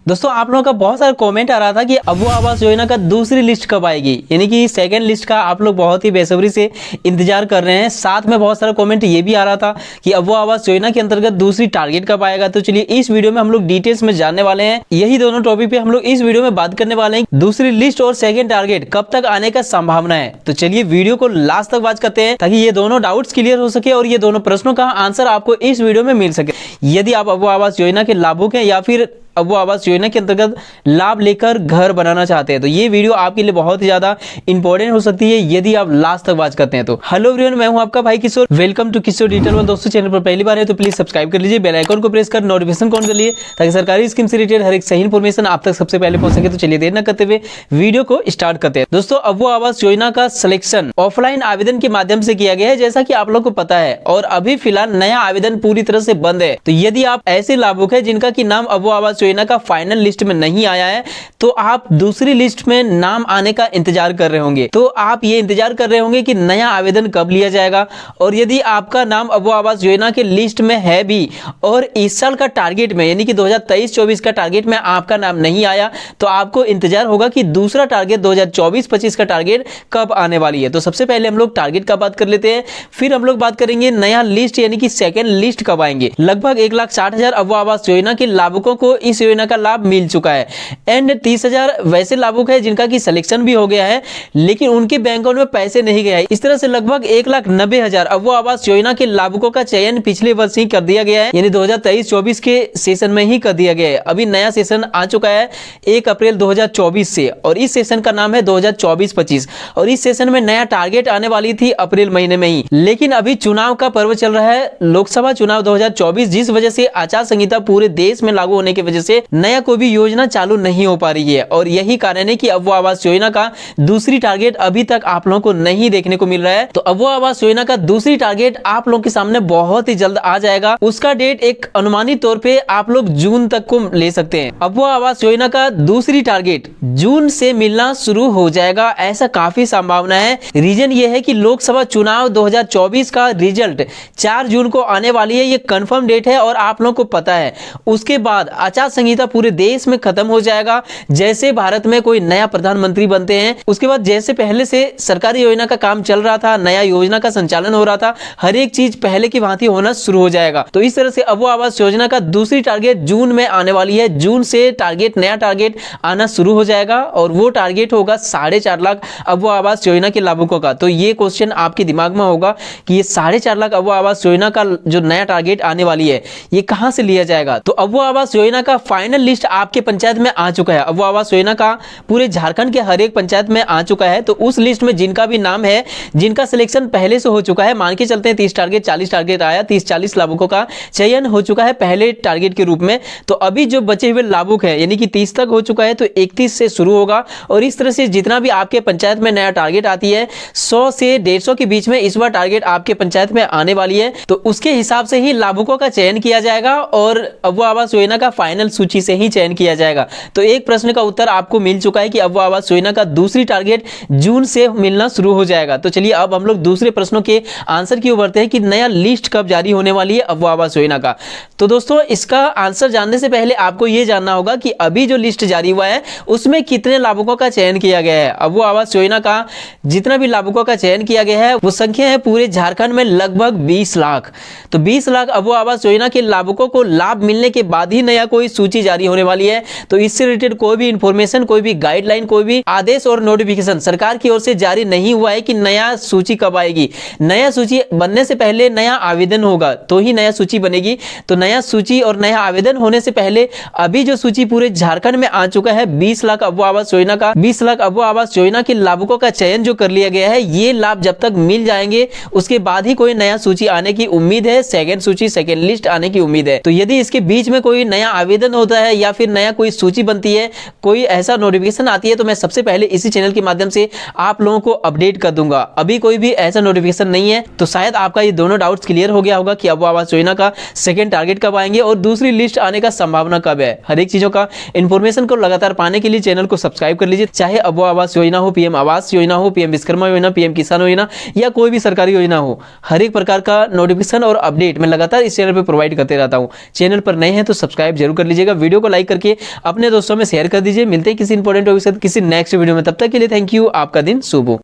दोस्तों आप लोगों का बहुत सारा कमेंट आ रहा था कि अबू आवास योजना का दूसरी लिस्ट कब आएगी, यानी कि सेकंड लिस्ट का आप लोग बहुत ही बेसब्री से इंतजार कर रहे हैं। साथ में बहुत सारा कमेंट ये भी आ रहा था कि अबू आवास योजना के अंतर्गत दूसरी टारगेट कब आएगा। तो चलिए इस वीडियो में हम लोग डिटेल्स में जानने वाले हैं। यही दोनों टॉपिक पे हम लोग इस वीडियो में बात करने वाले हैं। दूसरी लिस्ट और सेकंड टारगेट कब तक आने का संभावना है। तो चलिए वीडियो को लास्ट तक वॉच करते हैं ताकि ये दोनों डाउट्स क्लियर हो सके और ये दोनों प्रश्नों का आंसर आपको इस वीडियो में मिल सके। यदि आप अबू आवास योजना के लाभुक हैं या फिर अबू आवास योजना के अंतर्गत लाभ लेकर घर बनाना चाहते हैं तो ये वीडियो आपके लिए बहुत ही ज्यादा इंपॉर्टेंट हो सकती है यदि आप लास्ट तक वॉच करते हैं। तो हेलो एवरीवन, मैं हूं आपका भाई Kishore. Welcome to Kishore digital world. दोस्तों चैनल पर पहली बार है तो प्लीज सब्सक्राइब कर लीजिए, बेल आइकन को प्रेस कर नोटिफिकेशन ऑन कर लिए ताकि सरकारी स्कीम से रिलेटेड हर एक सही इन्फॉर्मेशन आप तक सबसे पहले पहुंच सके। तो चलिए देर न करते हुए वीडियो को स्टार्ट करते हैं। दोस्तों अबू आवास योजना का सिलेक्शन ऑफलाइन आवेदन के माध्यम से किया गया है, जैसा कि आप लोग को पता है, और अभी फिलहाल नया आवेदन पूरी तरह से बंद है। तो यदि आप ऐसे लाभुक है जिनका की नाम अबू आवास योजना का फाइनल लिस्ट में नहीं आया है तो आप दूसरी लिस्ट में नाम आने का इंतजार कर रहे होंगे। तो आप ये इंतजार कर रहे होंगे कि नया आवेदन कब लिया जाएगा। और यदि आपका नाम अबू आवास योजना के लिस्ट में है भी और इस साल का टारगेट में यानी कि 2023-24 का टारगेट में आपका नाम नहीं आया तो आपको इंतजार होगा कि दूसरा टारगेट 2024-25 का टारगेट कब आने वाली है। तो सबसे पहले हम लोग टारगेट का बात कर लेते हैं, फिर हम लोग बात करेंगे नया लिस्ट यानी कि सेकेंड लिस्ट कब आएंगे। लगभग 1,60,000 अबू आवास योजना के लाभुकों को इस योजना का लाभ मिल चुका है एंड 30,000 वैसे लाभुक है जिनका की सिलेक्शन भी हो गया है लेकिन उनके बैंक अकाउंट में पैसे नहीं गए। इस तरह से लगभग 1,90,000 अबू आवास योजना के लाभुकों का चयन पिछले वर्ष ही कर दिया गया है, यानी 2023-24 के सेशन में ही कर दिया गया है। अभी नया सेशन आ चुका है 1 अप्रैल 2024 से और इस सेशन का नाम है 2024-25 और इस सेशन में नया टारगेट आने वाली थी अप्रैल महीने में ही। लेकिन अभी चुनाव का पर्व चल रहा है, लोकसभा चुनाव 2024, जिस वजह से आचार संहिता पूरे देश में लागू होने की वजह से नया कोई भी योजना चालू नहीं हो पा रही है और यही कारण है कि अबू आवास योजना का दूसरी टारगेट अभी तक आप लोगों को नहीं देखने को मिल रहा है। तो अबू आवास योजना का दूसरी टारगेट आप लोगों के सामने बहुत ही जल्द आ जाएगा। उसका डेट एक अनुमानित तौर पे आप लोग जून तक को ले सकते हैं। अबू आवास योजना का दूसरी टारगेट जून से मिलना शुरू हो जाएगा, ऐसा काफी संभावना है। रीजन ये है कि लोकसभा चुनाव 2024 का रिजल्ट 4 जून को आने वाली है, ये कंफर्म डेट है और आप लोगों को पता है। उसके बाद आचार संहिता पूरे देश में खत्म हो जाएगा। जैसे भारत में कोई नया प्रधानमंत्री बनते हैं उसके बाद जैसे पहले से सरकारी योजना का काम चल रहा था, नया योजना का संचालन हो रहा था, हर एक चीज पहले की भांति होना शुरू हो जाएगा। तो इस तरह से अबू आवास योजना का दूसरी टारगेट जून में आने वाली है। जून से नया टारगेट आना शुरू हो जाएगा और वो टारगेट होगा 4.5 लाख अबू आवास योजना के लाभुकों का। तो ये क्वेश्चन आपके दिमाग में होगा कि ये 4.5 लाख अबू आवास योजना का जो नया टारगेट आने वाली है ये कहां से लिया जाएगा। तो अबू आवास योजना का फाइनल लिस्ट आपके पंचायत में आ चुका है। अबू आवास योजना का पूरे झारखंड के हर एक पंचायत में आ चुका है। तो उस लिस्ट में जिनका भी नाम है, जिनका सिलेक्शन पहले से हो चुका है, मान के चलते हैं 30 टारगेट 40 टारगेट आया, 30-40 लाभुकों का चयन हो चुका है पहले टारगेट के रूप में। तो अभी जो बचे हुए लाभुक है यानी कि 30 तक हो चुका है तो 31 से शुरू होगा और इस तरह से जितना भी आपके पंचायत में नया टारगेट आती है 100 से 150 के बीच में इस बार टारगेट आपके पंचायत में आने वाली है। तो उसके हिसाब से ही लाभुकों का चयन किया जाएगा और अबू आवास योजना का फाइनल सूची से ही चयन किया जाएगा। तो एक प्रश्न का उत्तर आपको मिल चुका है कि अबू आवास योजना का दूसरी टारगेट जून से मिलना शुरू हो जाएगा। तो चलिए अब हम लोग दूसरे प्रश्नों के आंसर की ओर बढ़ते हैं कि नया लिस्ट कब जारी होने वाली है अबू आवास योजना का। तो दोस्तों इसका आंसर जानने से पहले आपको यह जानना होगा कि अभी जो लिस्ट जारी हुआ है उसमें कितने लाभुकों का चयन किया गया है। अबू आवास योजना का जितना भी लाभुकों का चयन किया गया है वो संख्या है पूरे झारखंड में लगभग 20 लाख। तो 20 लाख अबू आवास योजना के लाभुकों को लाभ मिलने के बाद ही नया कोई सूची जारी होने वाली है। तो इससे रिलेटेड कोई भी इंफॉर्मेशन, कोई भी गाइडलाइन, कोई भी आदेश और नोटिफिकेशन सरकार की ओर से जारी नहीं हुआ है कि नया सूची कब आएगी। नया सूची बनने से पहले नया आवेदन होगा तो ही नया सूची बनेगी। तो नया सूची और नया आवेदन होने से पहले अभी जो सूची पूरे झारखंड में आ चुका है 20 लाख अबू आवास योजना का, 20 लाख अबू आवास योजना के लाभुकों का चयन जो कर लिया गया है, ये लाभ जब तक मिल जाएंगे उसके बाद ही कोई नया सूची आने की उम्मीद है, सेकंड सूची सेकंड लिस्ट आने की उम्मीद है। तो यदि इसके बीच में कोई नया आवेदन होता है या फिर नया कोई सूची बनती है, कोई ऐसा नोटिफिकेशन आती है तो मैं सबसे पहले इसी चैनल के माध्यम से आप लोगों को अपडेट कर दूंगा। अभी कोई भी ऐसा नोटिफिकेशन नहीं है। तो शायद आपका ये दोनों डाउट्स क्लियर हो गया होगा कि अबू आवास योजना का सेकंड टारगेट कब आएंगे और दूसरी लिस्ट आने का संभावना कब है। हर एक चीजों का इन्फॉर्मेशन को लगातार पाने के लिए चैनल को सब्सक्राइब कर लीजिए, चाहे अबू आवास योजना हो, पीएम आवास योजना हो, पीएम विश्वकर्मा योजना, पीएम किसान योजना या कोई भी सरकारी योजना हो। हर एक प्रकार का नोटिफिकेशन और अपडेट मैं लगातार इस चैनल पर प्रोवाइड करते रहता हूँ। चैनल पर नए हैं तो सब्सक्राइब जरूर कर लीजिए। कीजिएगा, वीडियो को लाइक करके अपने दोस्तों में शेयर कर दीजिए। मिलते हैं किसी इंपॉर्टेंट टॉपिक के साथ किसी नेक्स्ट वीडियो में, तब तक के लिए थैंक यू। आपका दिन शुभ हो।